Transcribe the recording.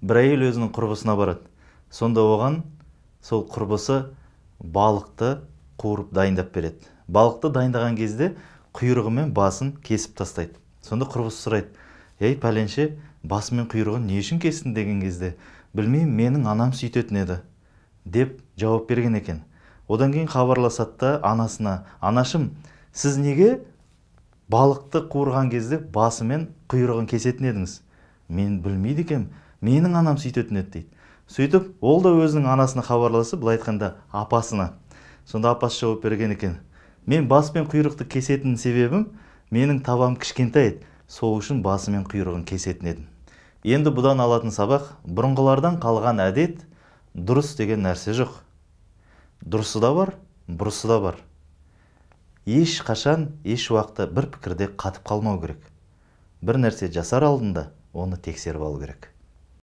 бір әйел өзінің құрбысына барады. Сонда оған сол құрбысы балықты қуырып дайындап береді. Балықты дайындаған кезде құйрығы мен басын кесіп тастайды. Сонда құрбысы сұрайды: "Ей пәленше, басы мен құйрығын не үшін кестің?" деген кезде: "Білмеймін, менің анам сөйтетін еді" деп жауап берген екен. Одан кейін хабарласады да анасына: "Анашым, сіз неге балықты қуырған кезде басы мен құйрығын кесетін едіңіз?" "Мен білмейді екем, менің анам сөйтетін еді" дейді. Сөйтіп, ол да өзінің анасына хабарласып, былай айтқанда апасына. Сонда апасы жауап берген екен: "Мен бас пен құйрықты кесетін себебім, менің табам кішкентай еді, сол үшін басы мен құйрығын кесетін едім." Енді бұдан алатын сабақ: бұрынғылардан қалған әдет, дұрыс деген нәрсе жоқ. Дұрысы да бар, бұрысы да бар. Еш қашан, еш уақытта бір пікірде қатып қалмау керек. Бір нәрсе жасар алдында оны тексеріп алу керек.